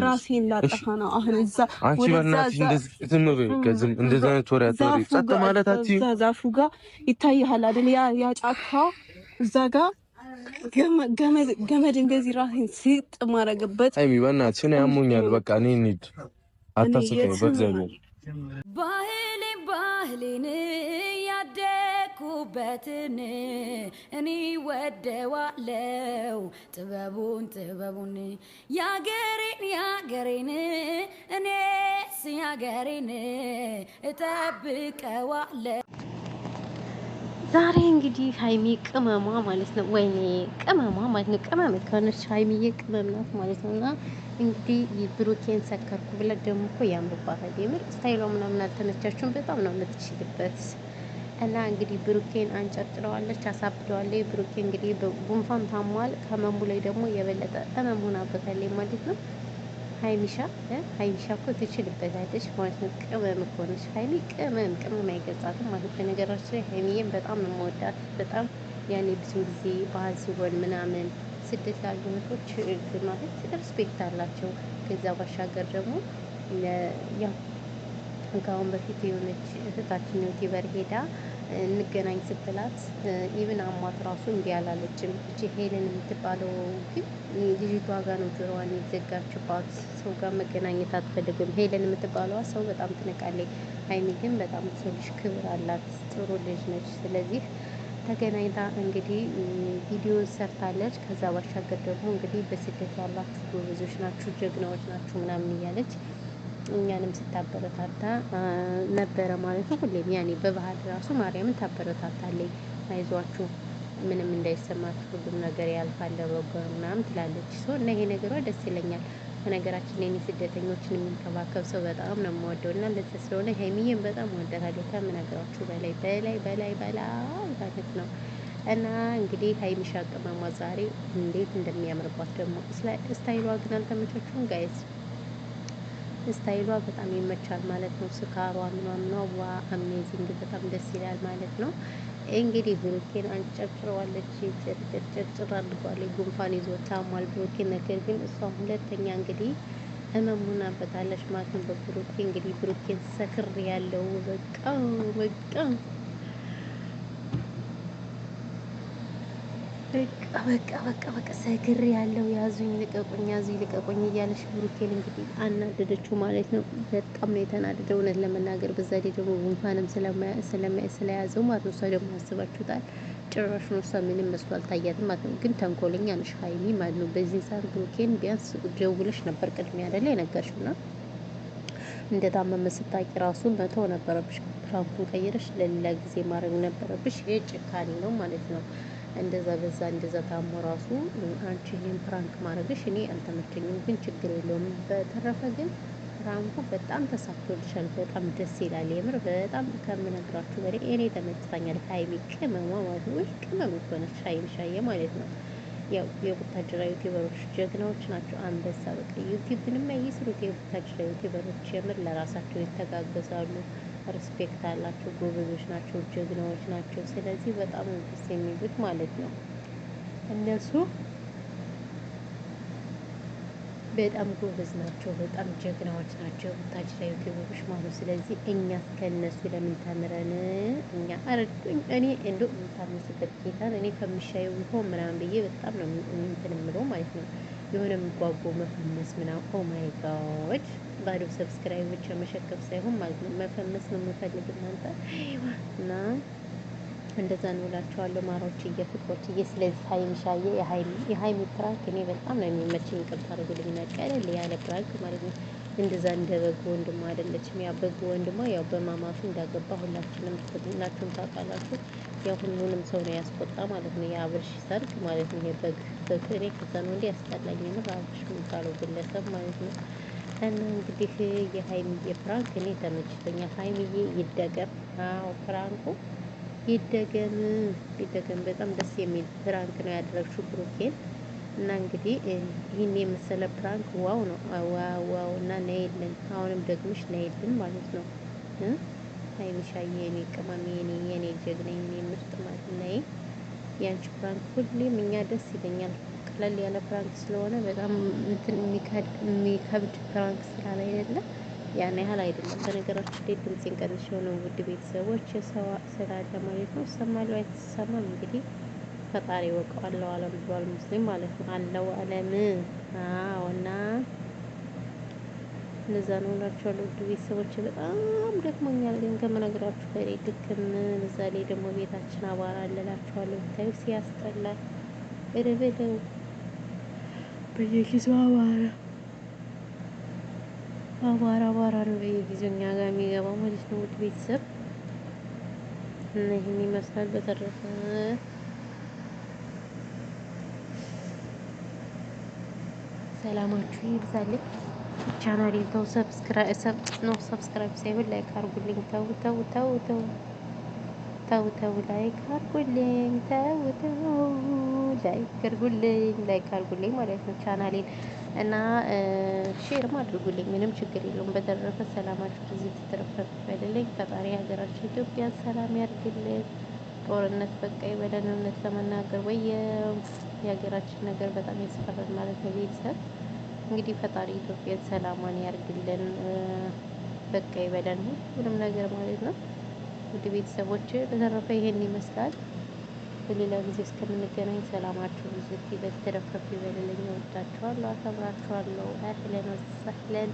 ራሴን ላጠፋ ነው አሁን እዛ አንቺ በእናትሽ እንደዚህ ዝም በይ። ከዝም እንደዛ አይነት ወሬ አትወሪ። ጸጥ ማለት አትይ። እዛ ዛፉ ጋር ይታይሃል አይደል? ያ ጫካ እዛ ጋር ገመድ እንደዚህ ራሴን ሲጥ ማረግበት። አይሚ በእናትሽ እኔ ያሞኛል። በቃ እኔ እንሂድ። አታስቀኝ በእግዚአብሔር። ባህሌን ያደኩበትን እኔ ወደዋለው ጥበቡን ያገሬን እኔስ ያገሬን እጠብቀዋለሁ። ዛሬ እንግዲህ ሀይሚ ቅመሟ ማለት ነው። ወይኔ ቅመሟ ማለት ነው። ቅመም ከሆነች ሀይሚዬ ቅመም ናት ማለት ነው። እና እንግዲህ ብሩኬን ሰከርኩ ብላ ደግሞ እኮ ያምርባታል። የምር ስታይሏ ምናምን አልተመቻችሁም? በጣም ነው የምትችልበት። እና እንግዲህ ብሩኬን አንጨርጭረዋለች፣ አሳብደዋለች። ብሩኬ እንግዲህ ጉንፋን ታሟል። ከመሙ ላይ ደግሞ የበለጠ ህመም ሆናበታለች ማለት ነው። ሀይሚሻ እኮ ትችልበታለች ማለት ነው። ቅመም እኮ ነች ሀይሚ። ቅመም አይገልጻትም ማለት ነው። በነገራችን ላይ ሀይሚዬም በጣም ነው የምወዳት። በጣም ያኔ ብዙ ጊዜ ባህል ሲሆን ምናምን ስደት ላሉ እህቶች ማለት ሪስፔክት አላቸው። ከዛ ባሻገር ደግሞ ያው ከአሁን በፊት የሆነች እህታችን ዩቲዩበር ሄዳ እንገናኝ ስትላት ኢቭን አሟት ራሱ እምቢ አላለችም። እቺ ሄለን የምትባለው ግን ልጅቷ ጋር ነው ጆሮዋን የዘጋችባት። ሰው ጋር መገናኘት አትፈልግም። ሄለን የምትባለዋ ሰው በጣም ትንቃለች። ሀይሚ ግን በጣም ሰው ልጅ ክብር አላት፣ ጥሩ ልጅ ነች። ስለዚህ ተገናኝታ እንግዲህ ቪዲዮ ሰርታለች። ከዛ ባሻገር ደግሞ እንግዲህ በስደት ያላችሁ ጎበዞች ናችሁ፣ ጀግናዎች ናችሁ ምናምን እያለች እኛንም ስታበረታታ ነበረ ማለት ነው። ሁሌም ያኔ በባህል ራሱ ማርያምን ታበረታታለች። አይዟችሁ ምንም እንዳይሰማችሁ ሁሉም ነገር ያልፋል ለበጎ ምናምን ትላለች። እና ይሄ ነገሯ ደስ ይለኛል። በነገራችን ላይ እኔ ስደተኞችን የሚንከባከብ ሰው በጣም ነው የምወደው እና ለዚህ ስለሆነ ሀይሚዬን በጣም ወዳታለሁ ከምነግራችሁ በላይ ማለት ነው። እና እንግዲህ ሀይሚሻ ቅመሟ ዛሬ እንዴት እንደሚያምርባት ደግሞ ስታይሏ ግን አልተመቻችሁም ጋይዝ? ስታይሏ በጣም ይመቻል ማለት ነው። ስካሯ ምናምኗ ዋ አሜዚንግ በጣም ደስ ይላል ማለት ነው። እንግዲህ ብሩኬን አንጨርጭረዋለች፣ ጭርጭር አድርጓለች። ጉንፋን ይዞ ታሟል ብሩኬ። ነገር ግን እሷ ሁለተኛ እንግዲህ ህመሙናበታለች ማለት ነው። በብሩኬ እንግዲህ ብሩኬን ሰክር ያለው በቃ ሰግር ያለው ያዙኝ ልቀቁኝ እያለሽ ብሩኬን እንግዲህ አናደደችው ማለት ነው። በጣም ነው የተናደደው እውነት ለመናገር። በዛ ላይ ደግሞ ጉንፋንም ስለያዘው ማለት ነው። እሷ ደግሞ ያስባችሁታል ጭራሽ ነው እሷ ምንም መስሎ አልታያትም ማለት ነው። ግን ተንኮለኛ ነሽ ሀይሚ ማለት ነው። በዚህ ሰዓት ብሩኬን ቢያንስ ደውለሽ ነበር ቅድሚያ አይደለ የነገርሽው እና እንደታመመ ስታቂ ራሱ መተው ነበረብሽ። ፕራንኩን ቀይረሽ ለሌላ ጊዜ ማድረግ ነበረብሽ። ይሄ ጭካኔ ነው ማለት ነው። እንደዛ ታሞ ራሱ አንቺ ይሄን ፕራንክ ማድረግሽ እኔ አልተመቸኝም፣ ግን ችግር የለውም። በተረፈ ግን ፕራንኩ በጣም ተሳክቶልሻል። በጣም ደስ ይላል። የምር በጣም ከምነግራችሁ በላይ እኔ ተመችታኛል። ሀይሚ ቅመሟ ማለት ነው። ቅመም እኮ ነች ሀይሚሻዬ ማለት ነው። ያው የቡታጅራ ዩቲዩበሮች ጀግናዎች ናቸው። አንበሳ በቃ ዩቲዩብንም አይስሩት። የቡታጅራ ዩቲዩበሮች የምር ለራሳቸው ይተጋገዛሉ። ሪስፔክት አላቸው። ጎበዞች ናቸው። ጀግናዎች ናቸው። ስለዚህ በጣም ደስ የሚሉት ማለት ነው። እነሱ በጣም ጎበዝ ናቸው። በጣም ጀግናዎች ናቸው። የቡታጅራ ዩቲዩበሮች ማለት። ስለዚህ እኛ ከነሱ ለምን ተምረን እኛ አረዱኝ። እኔ እንደው የምታመስበት ጌታን እኔ ከምሻየው ይሆን ምናምን ብዬ በጣም ነው እንትን የምለው ማለት ነው። የሆነ የምጓጓው መፈመስ ምናምን። ኦ ማይ ጋድ ባዶ ሰብስክራይብ ብቻ መሸከፍ ሳይሆን ማለት ነው መፈመስ ነው የምፈልግ እናንተ እና እንደዛ ነው እላችኋለሁ። ማሮችዬ ፍቅሮችዬ። ስለዚህ ሀይሚሻዬ የሀይሚ ፕራንክ እኔ በጣም ነው የሚመቸኝ። ይቅርታ አድርጉልኝ ቀለል ያለ ፕራንክ ማለት ነው። እንደዛ እንደ በግ ወንድሟ አይደለችም። ያ በግ ወንድሟ ያው በማማቱ እንዳገባ ሁላችሁም ታውቃላችሁ። ያው ሁሉንም ሰው ነው ያስቆጣ ማለት ነው። የአብርሽ ሰርግ ማለት ነው። በግ እኔ ከዛ ነው እንዲ ያስጠላኝ ነው አብርሽ የሚባለው ግለሰብ ማለት ነው። እና እንግዲህ የሀይሚዬ ፕራንክ እኔ ተመችቶኛል። ሀይሚዬ ይደገም። አዎ ፕራንኩ ይደገም። በጣም ደስ የሚል ፕራንክ ነው ያደረግሽው ብሩኬን። እና እንግዲህ ይህን የመሰለ ፕራንክ ዋው ነው ዋው። እና ነይልን፣ አሁንም ደግሞሽ ነይልን ማለት ነው። ሀይሚሻዬ የኔ ቅመም የኔ ጀግና የኔ ምርጥ ማለት ነይ። ያንቺ ፕራንክ ሁሌም እኛ ደስ ይለኛል። ቀለል ያለ ፕራንክ ስለሆነ በጣም እንትን የሚከብድ ፕራንክ ስላለ አይደለም ያን ያህል አይደለም። በነገራችን ላይ ድምፄን ቀንሼው ነው ውድ ቤተሰቦች፣ ሰው ስላለ ማለት ነው። ይሰማል አይሰማም እንግዲህ ፈጣሪ ወቀው። አለው አለም ብሏል ሙስሊም ማለት ነው። አለው አለም እና እንደዛ ነው እላችኋለሁ ውድ ቤተሰቦች። በጣም ደክሞኛል ግን ከምነግራችሁ በላይ ድክም። እዛ ላይ ደግሞ ቤታችን አቧራ አለ እላችኋለሁ። ብታዩ ሲያስጠላ እርብለው በየጊዜው አቧራ ነው በየጊዜው እኛ ጋር የሚገባው ማለት ነው ውድ ቤተሰብ። እና ይህን ይመስላል። በተረፈ ሰላማችሁ ይብዛልኝ። ቻናሌን ሰብስክራይብ ሳይሆን ላይክ አድርጉልኝ። ተው ላይክ አድርጉልኝ ማለት ነው ቻናሌን እና ሼርም አድርጉልኝ። ምንም ችግር የለውም። በተረፈ ሰላማችሁ ብዙ ትትረፍረፍ ይበልልኝ። ፈጣሪ ሀገራችን ኢትዮጵያን ሰላም ያድርግልን። ጦርነት በቃ ይበለን። እውነት ለመናገር የሀገራችን ነገር በጣም ያስፈራል ማለት ነው ቤተሰብ። እንግዲህ ፈጣሪ ኢትዮጵያን ሰላሟን ያርግልን። በቃ ይበለን ሁሉንም ነገር ማለት ነው ውድ ቤተሰቦች። በተረፈ ይሄን ይመስላል። በሌላ ጊዜ እስከምንገናኝ ሰላማችሁ ብዙ ይበል፣ ተረፍረፍ ይበልልኝ። እወዳችኋለሁ፣ አከብራችኋለሁ። አህለን ወሰህለን